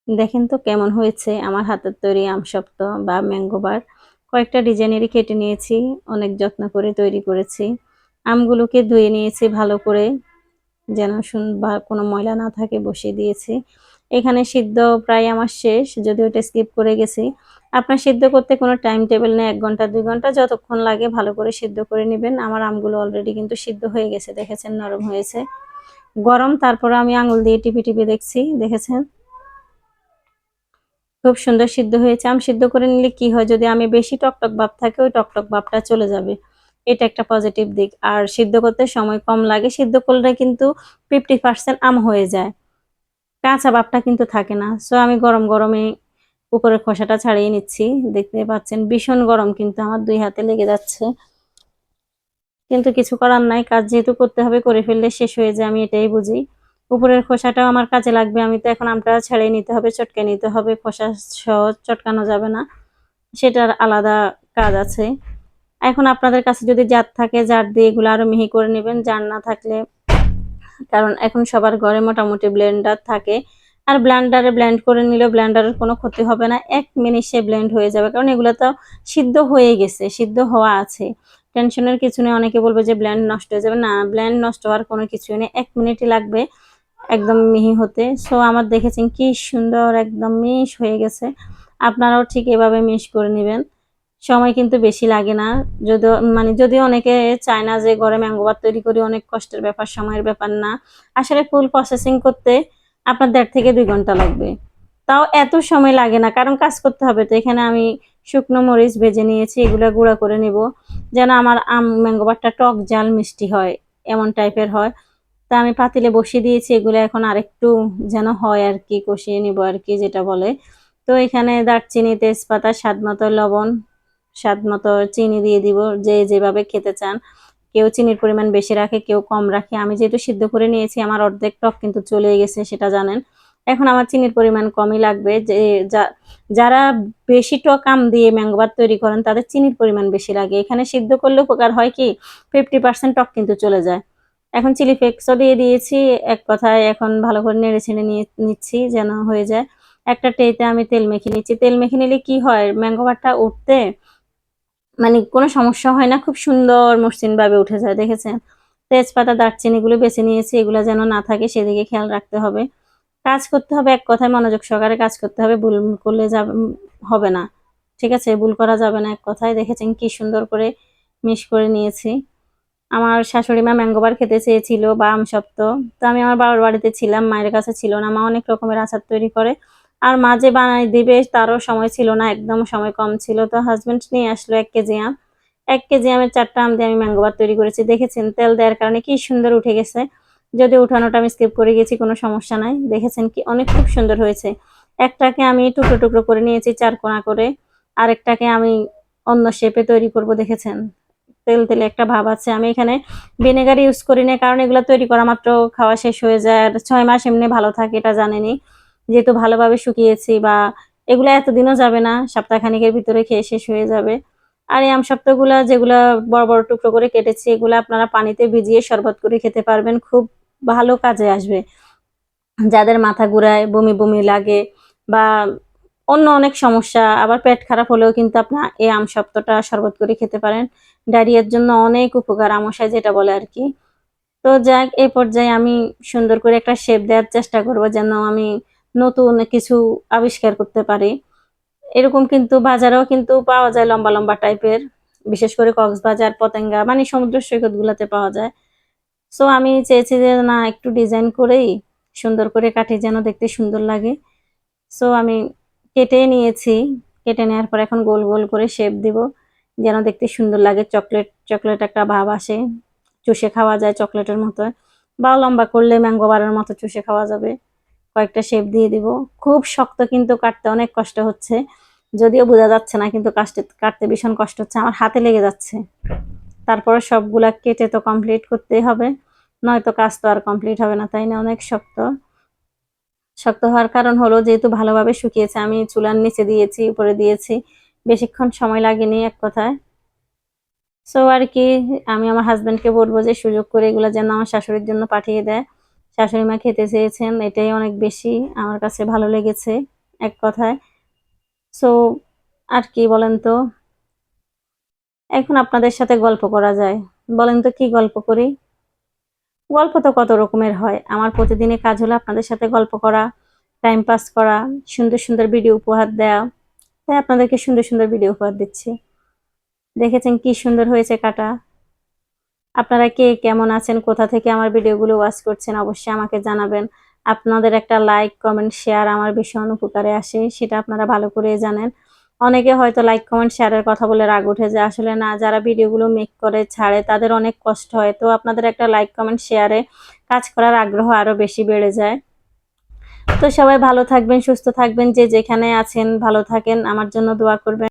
দেখেন তো কেমন হয়েছে আমার হাতের তৈরি আমসত্ত্ব বা ম্যাঙ্গো বার। কয়েকটা ডিজাইনেরই কেটে নিয়েছি, অনেক যত্ন করে তৈরি করেছি। আমগুলোকে ধুয়ে নিয়েছি ভালো করে, যেন বা কোনো ময়লা না থাকে, বসিয়ে দিয়েছি। এখানে সিদ্ধ প্রায় আমার শেষ, যদিও এটা স্কিপ করে গেছি। আপনার সিদ্ধ করতে কোনো টাইম টেবিল নেই, 1 ঘন্টা 2 ঘন্টা যতক্ষণ লাগে ভালো করে সিদ্ধ করে নেবেন। আমার আমগুলো অলরেডি কিন্তু সিদ্ধ হয়ে গেছে, দেখেছেন নরম হয়েছে। গরম, তারপরে আমি আঙুল দিয়ে টিপে টিপে দেখছি, দেখেছেন খুব সুন্দর সিদ্ধ হয়েছে। আম সিদ্ধ করে নিলে কি হয়, যদি আমে বেশি টকটক ভাব থাকে ওই টকটক ভাবটা চলে যাবে, এটা একটা পজিটিভ দিক। আর সিদ্ধ করতে সময় কম লাগে, সিদ্ধ করলে কিন্তু 50% আম হয়ে যায়, কাঁচা ভাবটা কিন্তু থাকে না। সো আমি গরম গরমে উপরের খোসাটা ছাড়িয়ে নিচ্ছি। দেখতে পাচ্ছেন ভীষণ গরম, কিন্তু আমার 2 হাতে লেগে যাচ্ছে, কিন্তু কিছু করার নাই, কাজ যেহেতু করতে হবে করে ফেললে শেষ হয়ে যায়, আমি এটাই বুঝি। উপরের খোসাটাও আমার কাজে লাগবে, আমি তো এখন আমটা ছাড়িয়ে নিতে হবে, চটকে নিতে হবে, খোসা সহ চটকানো যাবে না, সেটার আলাদা কাজ আছে। এখন আপনাদের কাছে যদি জার থাকে, জার দিয়ে এগুলো আরো মিহি করে নেবেন, জার না থাকলে, কারণ এখন সবার ঘরে মোটামুটি ব্লেন্ডার থাকে, আর ব্লেন্ডারে ব্লেন্ড করে নিলে ব্লেন্ডারের কোনো ক্ষতি হবে না, 1 মিনিটে ব্লেন্ড হয়ে যাবে, কারণ এগুলো তো সিদ্ধ হয়ে গেছে, সিদ্ধ হওয়া আছে, টেনশনের কিছু নেই। অনেকে বলবে যে ব্লেন্ড নষ্ট হয়ে যাবে, না, ব্লেন্ড নষ্ট হওয়ার কোনো কিছুই নেই, 1 মিনিটই লাগবে একদম মিহি হতে। সো আমার দেখেছেন কি সুন্দর একদম মিশ হয়ে গেছে, আপনারাও ঠিক এভাবে মিশ করে নেবেন, সময় কিন্তু বেশি লাগে না। যদিও অনেকে চায় না যে ঘরে ম্যাঙ্গো বার তৈরি করি, অনেক কষ্টের ব্যাপার, সময়ের ব্যাপার না, আসলে ফুল প্রসেসিং করতে আপনার 1.5 থেকে 2 ঘন্টা লাগবে, তাও এত সময় লাগে না, কারণ কাজ করতে হবে তো। এখানে আমি শুকনো মরিচ ভেজে নিয়েছি, এগুলো গুঁড়া করে নেব, যেন আমার ম্যাঙ্গো বারটা টক ঝাল মিষ্টি হয়, এমন টাইপের হয়। তা আমি পাতিলে বসিয়ে দিয়েছি, এগুলো এখন আরেকটু যেন হয় আর কি, কষিয়ে নিব আর কি যেটা বলে। তো এখানে দারচিনি, তেজপাতা, স্বাদ মতো লবণ, স্বাদ মতো চিনি দিয়ে দিব, যে যেভাবে খেতে চান, কেউ চিনির পরিমাণ বেশি রাখে, কেউ কম রাখে। আমি যেহেতু সিদ্ধ করে নিয়েছি, আমার অর্ধেক টক কিন্তু চলে গেছে, সেটা জানেন। এখন আমার চিনির পরিমাণ কমই লাগবে, যে যারা বেশি টক আম দিয়ে ম্যাঙ্গো বার তৈরি করেন তাদের চিনির পরিমাণ বেশি লাগে। এখানে সিদ্ধ করলে উপকার হয় কি, 50% টক কিন্তু চলে যায়। এখন চিলি ফ্লেক্সও দিয়ে দিয়েছি, এক কথায় এখন ভালো করে নেড়ে ছেড়ে নিচ্ছি যেন হয়ে যায়। একটা ট্রেতে আমি তেল মেখে নিচ্ছি, তেল মেখে নিলে কি হয়, ম্যাঙ্গো বারটা উঠতে কোনো সমস্যা হয় না, খুব সুন্দর মসৃণ ভাবে উঠে যায়, দেখেছেন। তেজপাতা, দারচিনি গুলো বেছে নিয়েছি, এগুলো যেন না থাকে সেদিকে খেয়াল রাখতে হবে। কাজ করতে হবে, এক কথায় মনোযোগ সহকারে কাজ করতে হবে, ভুল করলে হবে না, ঠিক আছে, ভুল করা যাবে না, এক কথায়। দেখেছেন কি সুন্দর করে মিশ করে নিয়েছি। আমার শাশুড়ি মা ম্যাঙ্গো বার খেতে চেয়েছিল বা আমসত্ত্ব, তো আমি আমার বাবার বাড়িতে ছিলাম, মায়ের কাছে ছিল না, মা অনেক রকমের আচার তৈরি করে, আর মা যে বানাই দিবে তারও সময় ছিল না, একদম সময় কম ছিল। তো হাজবেন্ড নিয়ে আসলো 1 কেজি আম, 1 কেজি আমের 4টা আম দিয়ে আমি ম্যাঙ্গো বার তৈরি করেছি। দেখেছেন তেল দেওয়ার কারণে কি সুন্দর উঠে গেছে, যদি উঠানোটা আমি স্কিপ করে গেছি, কোনো সমস্যা নাই। দেখেছেন কি অনেক খুব সুন্দর হয়েছে। একটাকে আমি টুকরো টুকরো করে নিয়েছি 4 কোনা করে, আরেকটাকে আমি অন্য শেপে তৈরি করব, দেখেছেন তেল তেলে একটা ভাব আছে। আমি এখানে ভিনেগার ইউজ করি না, কারণ এগুলো তৈরি করা মাত্র খাওয়া শেষ হয়ে যায়, আর 6 মাস এমনি ভালো থাকে, এটা জানেনি, যেহেতু ভালোভাবে শুকিয়েছি, বা এগুলো এতদিনও যাবে না, সপ্তাহখানেকের ভিতরে খেয়ে শেষ হয়ে যাবে। আর এই আমসত্ত্বগুলা যেগুলা বড় বড় টুকরো করে কেটেছি, এগুলো আপনারা পানিতে ভিজিয়ে শরবত করে খেতে পারবেন, খুব ভালো কাজে আসবে। যাদের মাথা ঘুরায়, বমি বমি লাগে, বা অন্য অনেক সমস্যা, আবার পেট খারাপ হলেও কিন্তু আপনার এই আমসত্ত্বটা শরবত করে খেতে পারেন, ডায়রিয়ার জন্য অনেক উপকার, আমশায় যেটা বলে আর কি। তো যাক, এই পর্যায়ে আমি সুন্দর করে একটা শেপ দেওয়ার চেষ্টা করব, যেন আমি নতুন কিছু আবিষ্কার করতে পারি। এরকম কিন্তু বাজারেও কিন্তু পাওয়া যায় লম্বা লম্বা টাইপের, বিশেষ করে কক্সবাজার, পতেঙ্গা, সমুদ্র সৈকত গুলাতে পাওয়া যায়। সো আমি চেয়েছি যে না, একটু ডিজাইন করেই সুন্দর করে কাটি, যেন দেখতে সুন্দর লাগে। সো আমি কেটে নিয়েছি, কেটে নেওয়ার পর এখন গোল গোল করে শেপ দিব, যেন দেখতে সুন্দর লাগে, চকলেট চকলেট একটা ভাব আসে, চুষে খাওয়া যায় চকলেটের মতো, বা লম্বা করলে ম্যাঙ্গো বারের মতো চুষে খাওয়া যাবে। কয়েকটা শেপ দিয়ে দিব, খুব শক্ত, কিন্তু কাটতে অনেক কষ্ট হচ্ছে, যদিও বোঝা যাচ্ছে না, কিন্তু কাটতে ভীষণ কষ্ট হচ্ছে, আমার হাতে লেগে যাচ্ছে। তারপরে সবগুলা কেটে তো কমপ্লিট করতেই হবে, নয়তো কাজ তো আর কমপ্লিট হবে না, তাই না। অনেক শক্ত, শক্ত হওয়ার কারণ হলো যেহেতু ভালোভাবে শুকিয়েছে, আমি চুলার নিচে দিয়েছি, উপরে দিয়েছি, বেশিক্ষণ সময় লাগেনি এক কথায়। সো আর কি, আমি আমার হাজবেন্ডকে বলবো যে সুযোগ করে এগুলো যেন আমার শাশুড়ির জন্য পাঠিয়ে দেয়, শাশুড়ি মা খেতে চেয়েছেন, এটাই অনেক বেশি আমার কাছে ভালো লেগেছে। এক কথায়। সো আর কি বলেন তো, এখন আপনাদের সাথে গল্প করা যায়, বলেন তো কি গল্প করি? গল্প তো কত রকমের হয়। আমার প্রতিদিনের কাজ হলো আপনাদের সাথে গল্প করা, টাইম পাস করা, সুন্দর সুন্দর ভিডিও উপহার দেওয়া। তাই আপনাদেরকে সুন্দর সুন্দর ভিডিও উপহার দিচ্ছি। দেখেছেন কি সুন্দর হয়েছে কাটা। আপনারা কে কেমন আছেন, কোথা থেকে আমার ভিডিওগুলো ওয়াচ করছেন অবশ্যই আমাকে জানাবেন। আপনাদের একটা লাইক, কমেন্ট, শেয়ার আমার ভীষণ উপকারে আসে, সেটা আপনারা ভালো করে জানেন। অনেকে হয়তো লাইক, কমেন্ট, শেয়ারের কথা বলে রাগ উঠে যায়, আসলে না, যারা ভিডিওগুলো মেক করে ছাড়ে তাদের অনেক কষ্ট হয়। তো আপনাদের একটা লাইক, কমেন্ট, শেয়ারে কাজ করার আগ্রহ আরো বেশি বেড়ে যায়। তো সবাই ভালো থাকবেন, সুস্থ থাকবেন, যে যেখানে আছেন ভালো থাকেন, আমার জন্য দোয়া করবেন।